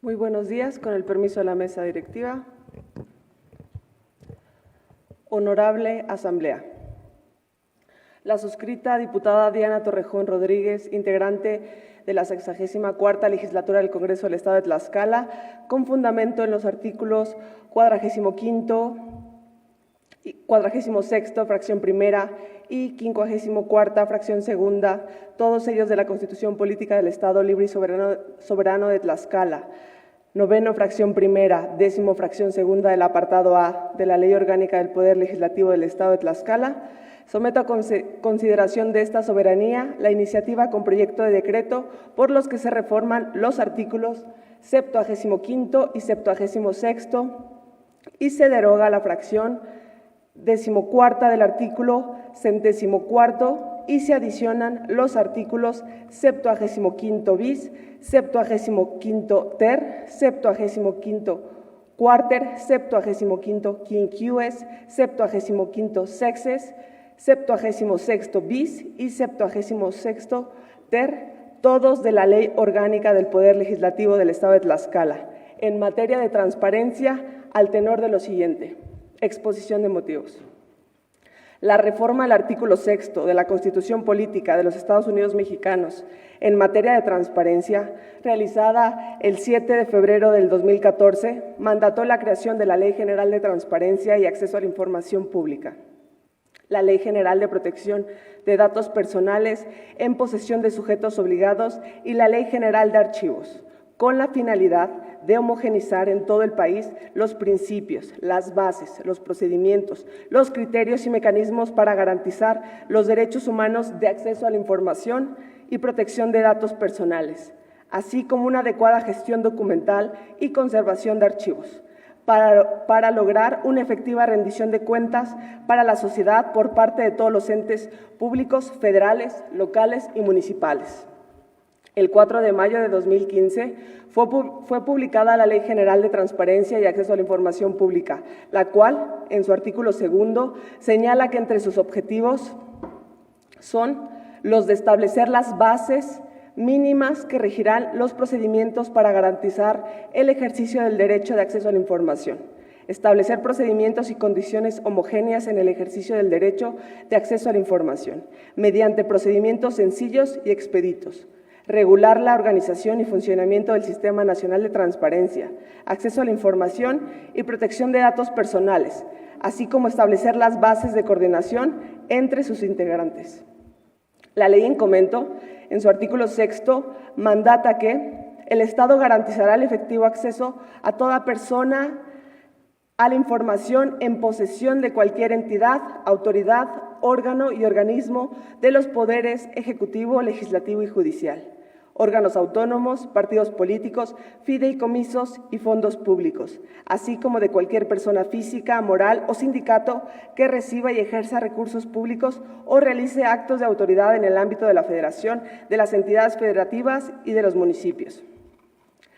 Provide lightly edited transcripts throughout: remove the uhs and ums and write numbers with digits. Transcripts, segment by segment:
Muy buenos días, con el permiso de la mesa directiva. Honorable Asamblea. La suscrita diputada Diana Torrejón Rodríguez, integrante de la 64ª Legislatura del Congreso del Estado de Tlaxcala, con fundamento en los artículos 45º, 46º, fracción primera, y 54ª, fracción segunda, todos ellos de la Constitución Política del Estado Libre y Soberano de Tlaxcala, noveno, fracción primera, décimo, fracción segunda del apartado A de la Ley Orgánica del Poder Legislativo del Estado de Tlaxcala, someto a consideración de esta soberanía la iniciativa con proyecto de decreto por los que se reforman los artículos 75º y 76º y se deroga la fracción 14ª del artículo 104º y se adicionan los artículos 75º bis, 75º ter, 75º quarter, 75º quinquies, 75º sexes, 76º bis y 76º ter, todos de la Ley Orgánica del Poder Legislativo del Estado de Tlaxcala, en materia de transparencia, al tenor de lo siguiente. Exposición de motivos. La reforma al artículo 6 de la Constitución Política de los Estados Unidos Mexicanos en materia de transparencia, realizada el 7 de febrero del 2014, mandató la creación de la Ley General de Transparencia y Acceso a la Información Pública, la Ley General de Protección de Datos Personales en posesión de sujetos obligados y la Ley General de Archivos, con la finalidad de homogeneizar en todo el país los principios, las bases, los procedimientos, los criterios y mecanismos para garantizar los derechos humanos de acceso a la información y protección de datos personales, así como una adecuada gestión documental y conservación de archivos, para lograr una efectiva rendición de cuentas para la sociedad por parte de todos los entes públicos, federales, locales y municipales. El 4 de mayo de 2015 fue publicada la Ley General de Transparencia y Acceso a la Información Pública, la cual, en su artículo 2, señala que entre sus objetivos son los de establecer las bases mínimas que regirán los procedimientos para garantizar el ejercicio del derecho de acceso a la información, establecer procedimientos y condiciones homogéneas en el ejercicio del derecho de acceso a la información, mediante procedimientos sencillos y expeditos, regular la organización y funcionamiento del Sistema Nacional de Transparencia, acceso a la información y protección de datos personales, así como establecer las bases de coordinación entre sus integrantes. La ley en comento, en su artículo 6, mandata que el Estado garantizará el efectivo acceso a toda persona a la información en posesión de cualquier entidad, autoridad, órgano y organismo de los poderes ejecutivo, legislativo y judicial, órganos autónomos, partidos políticos, fideicomisos y fondos públicos, así como de cualquier persona física, moral o sindicato que reciba y ejerza recursos públicos o realice actos de autoridad en el ámbito de la Federación, de las entidades federativas y de los municipios.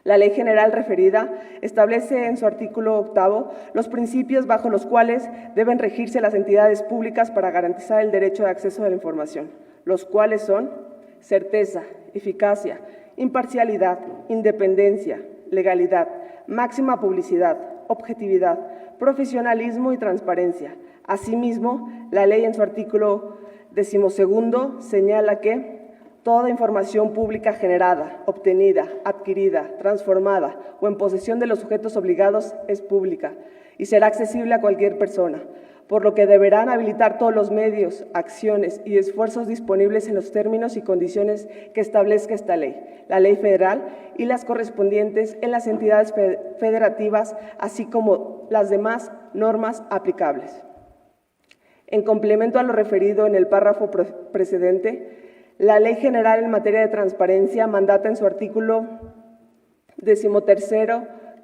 La ley general referida establece en su artículo 8 los principios bajo los cuales deben regirse las entidades públicas para garantizar el derecho de acceso a la información, los cuales son certeza, eficacia, imparcialidad, independencia, legalidad, máxima publicidad, objetividad, profesionalismo y transparencia. Asimismo, la ley en su artículo 12 señala que toda información pública generada, obtenida, adquirida, transformada o en posesión de los sujetos obligados es pública y será accesible a cualquier persona, por lo que deberán habilitar todos los medios, acciones y esfuerzos disponibles en los términos y condiciones que establezca esta ley, la ley federal y las correspondientes en las entidades federativas, así como las demás normas aplicables. En complemento a lo referido en el párrafo precedente, la Ley General en materia de transparencia mandata en su artículo 13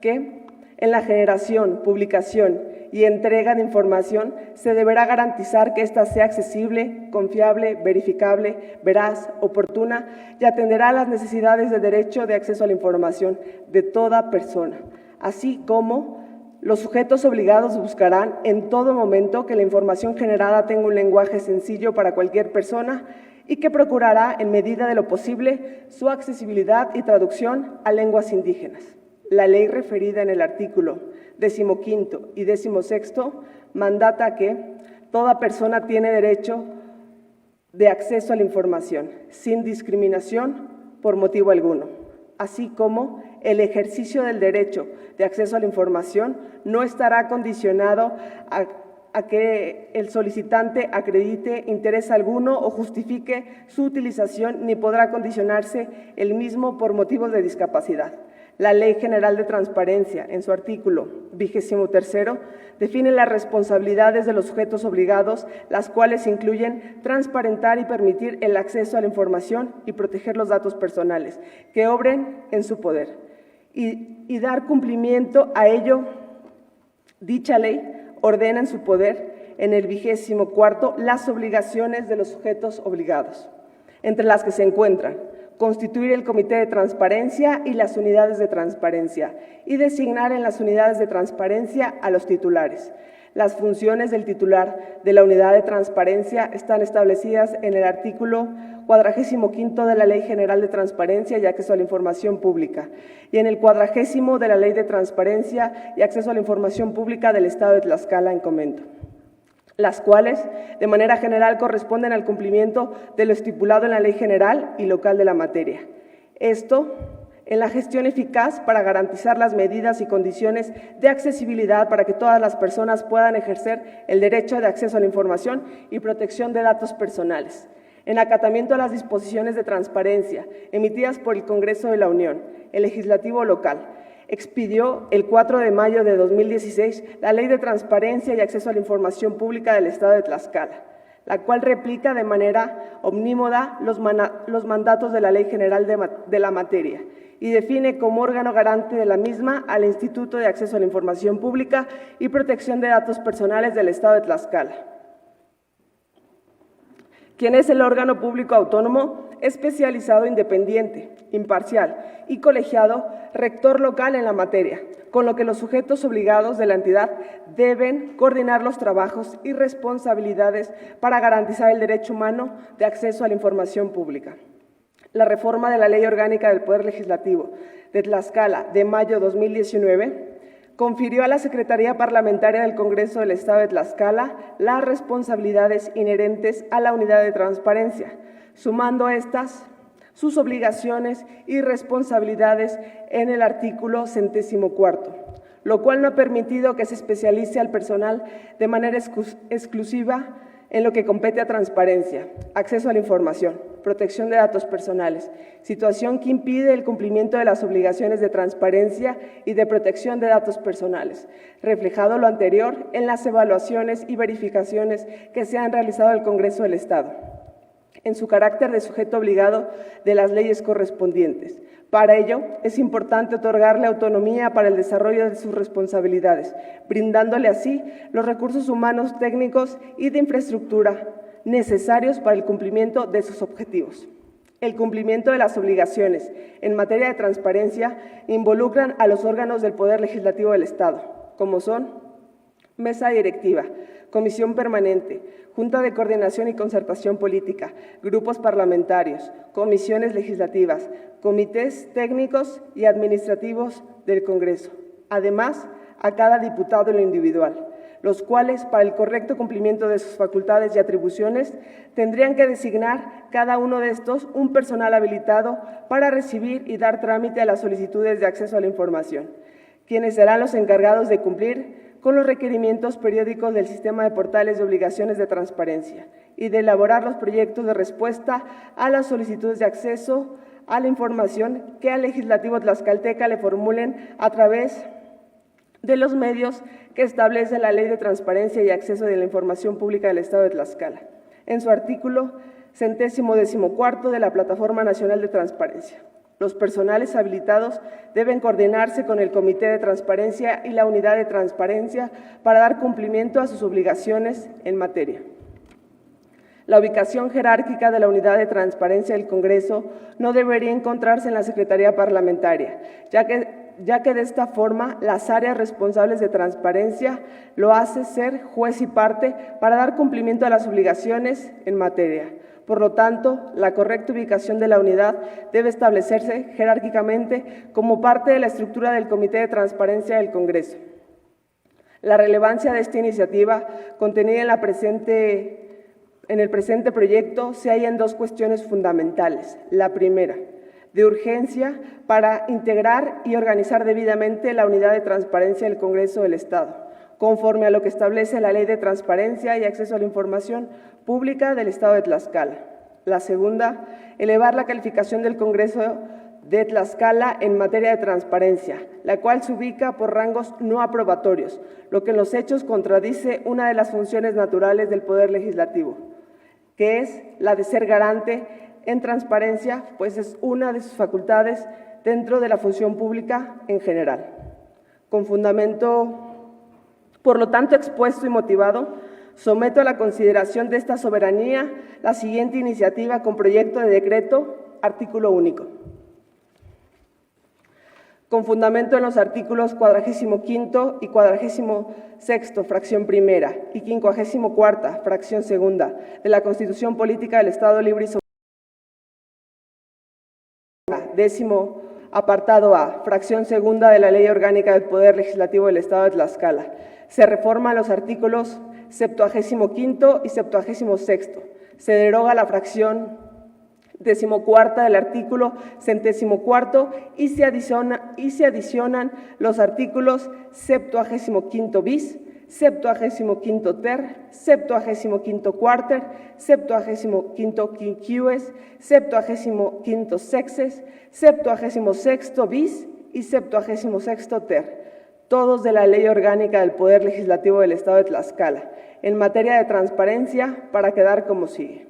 que en la generación, publicación y entrega de información se deberá garantizar que ésta sea accesible, confiable, verificable, veraz, oportuna y atenderá a las necesidades de derecho de acceso a la información de toda persona, así como los sujetos obligados buscarán en todo momento que la información generada tenga un lenguaje sencillo para cualquier persona y que procurará, en medida de lo posible, su accesibilidad y traducción a lenguas indígenas. La ley referida en el artículo 15 y 16 mandata que toda persona tiene derecho de acceso a la información, sin discriminación por motivo alguno, así como el ejercicio del derecho de acceso a la información no estará condicionado a que el solicitante acredite interés alguno o justifique su utilización, ni podrá condicionarse el mismo por motivos de discapacidad. La Ley General de Transparencia, en su artículo 23, define las responsabilidades de los sujetos obligados, las cuales incluyen transparentar y permitir el acceso a la información y proteger los datos personales que obren en su poder y dar cumplimiento a ello. Dicha ley ordena en su poder, en el 24, las obligaciones de los sujetos obligados, entre las que se encuentran constituir el Comité de Transparencia y las unidades de transparencia y designar en las unidades de transparencia a los titulares. Las funciones del titular de la unidad de transparencia están establecidas en el artículo 45 de la Ley General de Transparencia y Acceso a la Información Pública y en el 40 de la Ley de Transparencia y Acceso a la Información Pública del Estado de Tlaxcala en comento, las cuales, de manera general, corresponden al cumplimiento de lo estipulado en la ley general y local de la materia. Esto en la gestión eficaz para garantizar las medidas y condiciones de accesibilidad para que todas las personas puedan ejercer el derecho de acceso a la información y protección de datos personales. En acatamiento a las disposiciones de transparencia emitidas por el Congreso de la Unión, el Legislativo local expidió el 4 de mayo de 2016 la Ley de Transparencia y Acceso a la Información Pública del Estado de Tlaxcala, la cual replica de manera omnímoda los mandatos de la Ley General de la materia y define como órgano garante de la misma al Instituto de Acceso a la Información Pública y Protección de Datos Personales del Estado de Tlaxcala, quien es el órgano público autónomo especializado, independiente, imparcial y colegiado, rector local en la materia, con lo que los sujetos obligados de la entidad deben coordinar los trabajos y responsabilidades para garantizar el derecho humano de acceso a la información pública. La reforma de la Ley Orgánica del Poder Legislativo de Tlaxcala de mayo de 2019 confirió a la Secretaría Parlamentaria del Congreso del Estado de Tlaxcala las responsabilidades inherentes a la unidad de transparencia, sumando a estas sus obligaciones y responsabilidades en el artículo 104, lo cual no ha permitido que se especialice al personal de manera exclusiva en lo que compete a transparencia, acceso a la información, protección de datos personales, situación que impide el cumplimiento de las obligaciones de transparencia y de protección de datos personales, reflejado lo anterior en las evaluaciones y verificaciones que se han realizado al Congreso del Estado, en su carácter de sujeto obligado de las leyes correspondientes. Para ello, es importante otorgarle autonomía para el desarrollo de sus responsabilidades, brindándole así los recursos humanos, técnicos y de infraestructura necesarios para el cumplimiento de sus objetivos. El cumplimiento de las obligaciones en materia de transparencia involucran a los órganos del Poder Legislativo del Estado, como son Mesa Directiva, Comisión Permanente, Junta de Coordinación y Concertación Política, grupos parlamentarios, comisiones legislativas, comités técnicos y administrativos del Congreso, además a cada diputado en lo individual, los cuales, para el correcto cumplimiento de sus facultades y atribuciones, tendrían que designar cada uno de estos un personal habilitado para recibir y dar trámite a las solicitudes de acceso a la información, quienes serán los encargados de cumplir con los requerimientos periódicos del sistema de portales de obligaciones de transparencia y de elaborar los proyectos de respuesta a las solicitudes de acceso a la información que al Legislativo tlaxcalteca le formulen a través de los medios que establece la Ley de Transparencia y Acceso de la Información Pública del Estado de Tlaxcala, en su artículo 114 de la Plataforma Nacional de Transparencia. Los personales habilitados deben coordinarse con el Comité de Transparencia y la Unidad de Transparencia para dar cumplimiento a sus obligaciones en materia. La ubicación jerárquica de la Unidad de Transparencia del Congreso no debería encontrarse en la Secretaría Parlamentaria, ya que de esta forma las áreas responsables de transparencia lo hace ser juez y parte para dar cumplimiento a las obligaciones en materia, Por lo tanto, la correcta ubicación de la unidad debe establecerse jerárquicamente como parte de la estructura del Comité de Transparencia del Congreso. La relevancia de esta iniciativa contenida en el presente proyecto se halla en dos cuestiones fundamentales. La primera, de urgencia para integrar y organizar debidamente la unidad de transparencia del Congreso del Estado, conforme a lo que establece la Ley de Transparencia y Acceso a la Información Pública del Estado de Tlaxcala. La segunda, elevar la calificación del Congreso de Tlaxcala en materia de transparencia, la cual se ubica por rangos no aprobatorios, lo que en los hechos contradice una de las funciones naturales del Poder Legislativo, que es la de ser garante en transparencia, pues es una de sus facultades dentro de la función pública en general. Con fundamento, por lo tanto, expuesto y motivado, someto a la consideración de esta soberanía la siguiente iniciativa con proyecto de decreto, artículo único. Con fundamento en los artículos 45 y 46, fracción primera, y 54, fracción segunda, de la Constitución Política del Estado Libre y Soberano, décimo apartado A, fracción segunda de la Ley Orgánica del Poder Legislativo del Estado de Tlaxcala, se reforman los artículos 75 y 76. Se deroga la fracción 14ª del artículo 74 y se adicionan los artículos 75 bis, 75 ter, 75 quarter, 75 quinquies, 75 sexes, 76 bis y 76 ter, todos de la Ley Orgánica del Poder Legislativo del Estado de Tlaxcala, en materia de transparencia, para quedar como sigue.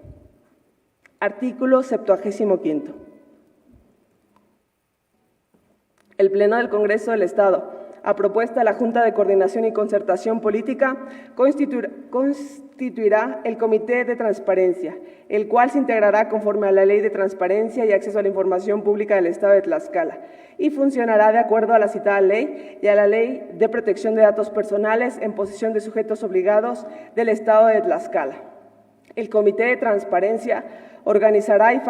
Artículo 75. El Pleno del Congreso del Estado, a propuesta de la Junta de Coordinación y Concertación Política, constituirá el Comité de Transparencia, el cual se integrará conforme a la Ley de Transparencia y Acceso a la Información Pública del Estado de Tlaxcala y funcionará de acuerdo a la citada ley y a la Ley de Protección de Datos Personales en posesión de sujetos obligados del Estado de Tlaxcala. El Comité de Transparencia organizará y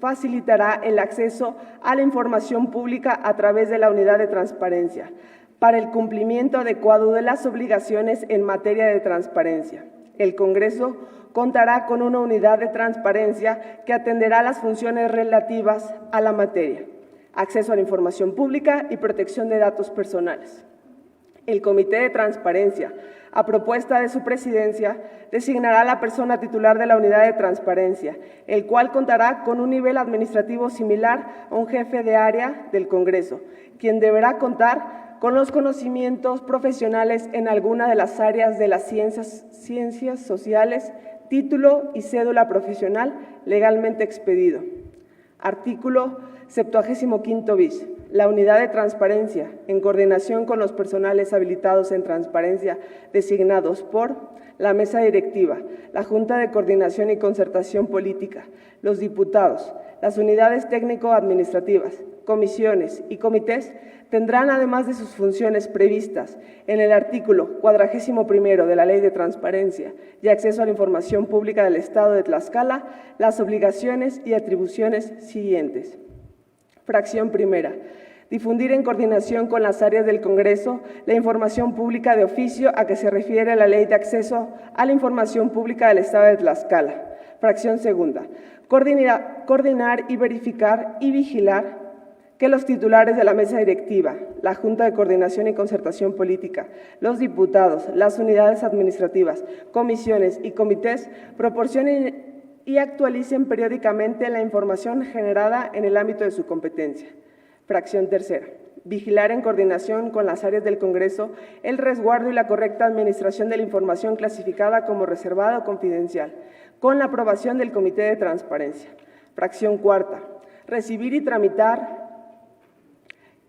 facilitará el acceso a la información pública a través de la Unidad de Transparencia para el cumplimiento adecuado de las obligaciones en materia de transparencia. El Congreso contará con una unidad de transparencia que atenderá las funciones relativas a la materia: acceso a la información pública y protección de datos personales. El Comité de Transparencia, a propuesta de su presidencia, designará a la persona titular de la unidad de transparencia, el cual contará con un nivel administrativo similar a un jefe de área del Congreso, quien deberá contar con los conocimientos profesionales en alguna de las áreas de las ciencias sociales, título y cédula profesional legalmente expedido. Artículo 75 bis. La unidad de transparencia, en coordinación con los personales habilitados en transparencia designados por la mesa directiva, la Junta de Coordinación y Concertación Política, los diputados, las unidades técnico-administrativas, comisiones y comités, tendrán, además de sus funciones previstas en el artículo 41 de la Ley de Transparencia y Acceso a la Información Pública del Estado de Tlaxcala, las obligaciones y atribuciones siguientes. Fracción primera. Difundir en coordinación con las áreas del Congreso la información pública de oficio a que se refiere la Ley de Acceso a la Información Pública del Estado de Tlaxcala. Fracción segunda. Coordinar y verificar y vigilar que los titulares de la mesa directiva, la Junta de Coordinación y Concertación Política, los diputados, las unidades administrativas, comisiones y comités proporcionen y actualicen periódicamente la información generada en el ámbito de su competencia. Fracción tercera. Vigilar en coordinación con las áreas del Congreso el resguardo y la correcta administración de la información clasificada como reservada o confidencial, con la aprobación del Comité de Transparencia. Fracción cuarta. Recibir y tramitar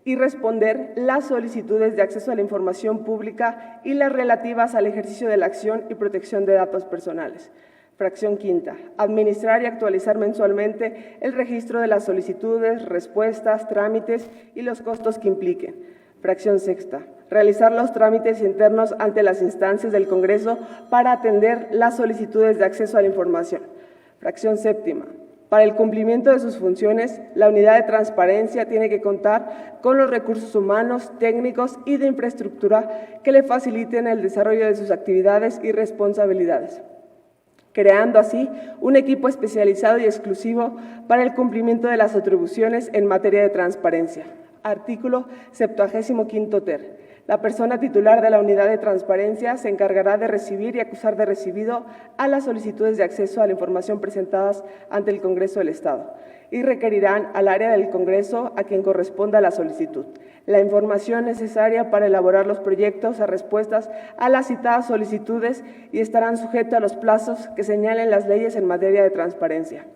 y responder las solicitudes de acceso a la información pública y las relativas al ejercicio de la acción y protección de datos personales. Fracción quinta. Administrar y actualizar mensualmente el registro de las solicitudes, respuestas, trámites y los costos que impliquen. Fracción sexta. Realizar los trámites internos ante las instancias del Congreso para atender las solicitudes de acceso a la información. Fracción séptima. Para el cumplimiento de sus funciones, la unidad de transparencia tiene que contar con los recursos humanos, técnicos y de infraestructura que le faciliten el desarrollo de sus actividades y responsabilidades, creando así un equipo especializado y exclusivo para el cumplimiento de las atribuciones en materia de transparencia. Artículo 75 ter. La persona titular de la unidad de transparencia se encargará de recibir y acusar de recibido a las solicitudes de acceso a la información presentadas ante el Congreso del Estado y requerirán al área del Congreso a quien corresponda la solicitud la información necesaria para elaborar los proyectos a respuestas a las citadas solicitudes y estarán sujetos a los plazos que señalen las leyes en materia de transparencia.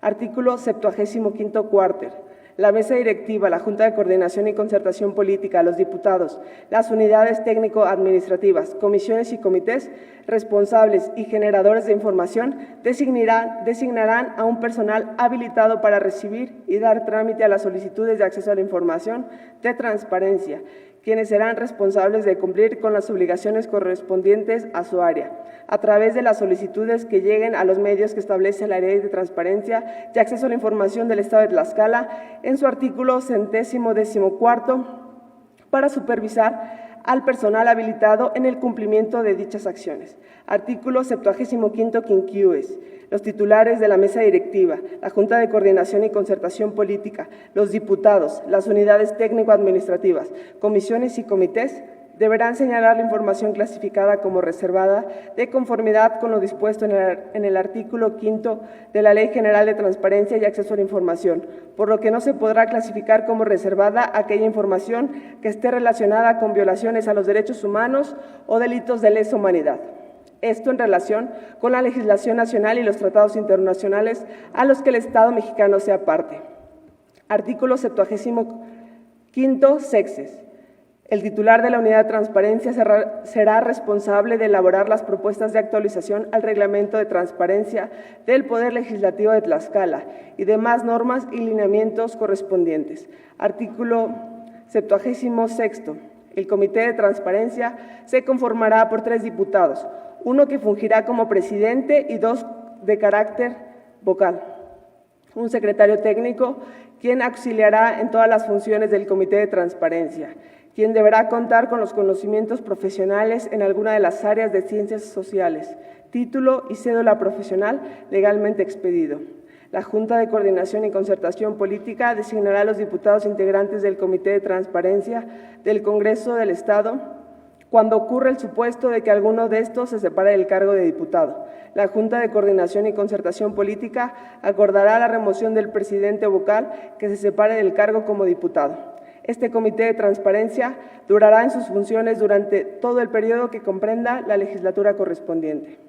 Artículo 75 cuarter. La mesa directiva, la Junta de Coordinación y Concertación Política, los diputados, las unidades técnico-administrativas, comisiones y comités responsables y generadores de información designarán a un personal habilitado para recibir y dar trámite a las solicitudes de acceso a la información de transparencia, quienes serán responsables de cumplir con las obligaciones correspondientes a su área, a través de las solicitudes que lleguen a los medios que establece la Ley de Transparencia y Acceso a la Información del Estado de Tlaxcala en su artículo 114, para supervisar al personal habilitado en el cumplimiento de dichas acciones. Artículo 75 quinquiues. Los titulares de la mesa directiva, la Junta de Coordinación y Concertación Política, los diputados, las unidades técnico-administrativas, comisiones y comités deberán señalar la información clasificada como reservada de conformidad con lo dispuesto en el artículo 5 de la Ley General de Transparencia y Acceso a la Información, por lo que no se podrá clasificar como reservada aquella información que esté relacionada con violaciones a los derechos humanos o delitos de lesa humanidad. Esto en relación con la legislación nacional y los tratados internacionales a los que el Estado mexicano sea parte. Artículo 75 sexes. El titular de la unidad de transparencia será responsable de elaborar las propuestas de actualización al reglamento de transparencia del Poder Legislativo de Tlaxcala y demás normas y lineamientos correspondientes. Artículo 76. El Comité de Transparencia se conformará por 3 diputados, uno que fungirá como presidente y 2 de carácter vocal. Un secretario técnico, quien auxiliará en todas las funciones del Comité de Transparencia, quien deberá contar con los conocimientos profesionales en alguna de las áreas de ciencias sociales, título y cédula profesional legalmente expedido. La Junta de Coordinación y Concertación Política designará a los diputados integrantes del Comité de Transparencia del Congreso del Estado cuando ocurra el supuesto de que alguno de estos se separe del cargo de diputado. La Junta de Coordinación y Concertación Política acordará la remoción del presidente vocal que se separe del cargo como diputado. Este Comité de Transparencia durará en sus funciones durante todo el periodo que comprenda la legislatura correspondiente.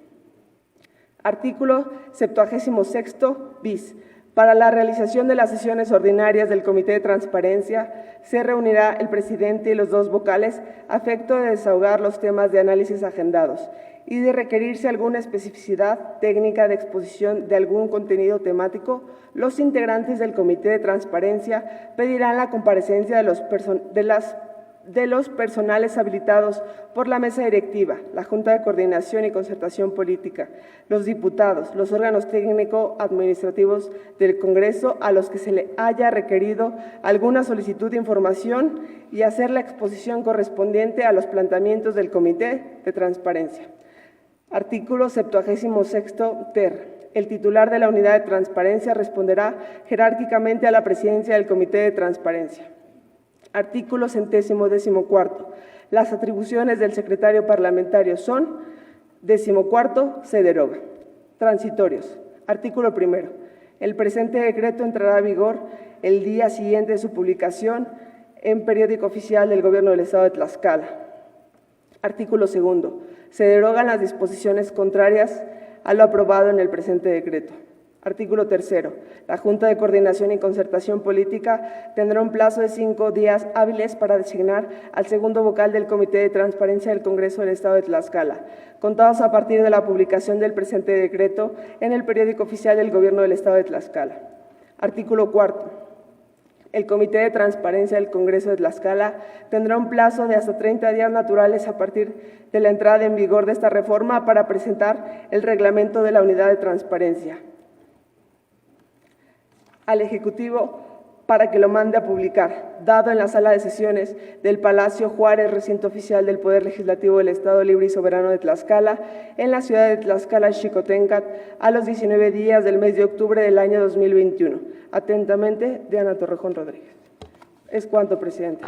Artículo 76 bis. Para la realización de las sesiones ordinarias del Comité de Transparencia, se reunirá el presidente y los 2 vocales a efecto de desahogar los temas de análisis agendados y de requerirse alguna especificidad técnica de exposición de algún contenido temático, los integrantes del Comité de Transparencia pedirán la comparecencia de los personales habilitados por la mesa directiva, la Junta de Coordinación y Concertación Política, los diputados, los órganos técnico-administrativos del Congreso a los que se le haya requerido alguna solicitud de información y hacer la exposición correspondiente a los planteamientos del Comité de Transparencia. Artículo 76 ter. El titular de la unidad de transparencia responderá jerárquicamente a la presidencia del Comité de Transparencia. Artículo 114. Las atribuciones del secretario parlamentario son: 14, se deroga. Transitorios. Artículo 1. El presente decreto entrará en vigor el día siguiente de su publicación en Periódico Oficial del Gobierno del Estado de Tlaxcala. Artículo 2. Se derogan las disposiciones contrarias a lo aprobado en el presente decreto. Artículo 3. La Junta de Coordinación y Concertación Política tendrá un plazo de 5 días hábiles para designar al segundo vocal del Comité de Transparencia del Congreso del Estado de Tlaxcala, contados a partir de la publicación del presente decreto en el Periódico Oficial del Gobierno del Estado de Tlaxcala. Artículo 4. El Comité de Transparencia del Congreso de Tlaxcala tendrá un plazo de hasta 30 días naturales a partir de la entrada en vigor de esta reforma para presentar el reglamento de la unidad de transparencia. al Ejecutivo para que lo mande a publicar, dado en la sala de sesiones del Palacio Juárez, recinto oficial del Poder Legislativo del Estado Libre y Soberano de Tlaxcala, en la ciudad de Tlaxcala, Xicoténcat, a los 19 días del mes de octubre del año 2021. Atentamente, Diana Torrejón Rodríguez. Es cuanto, presidente.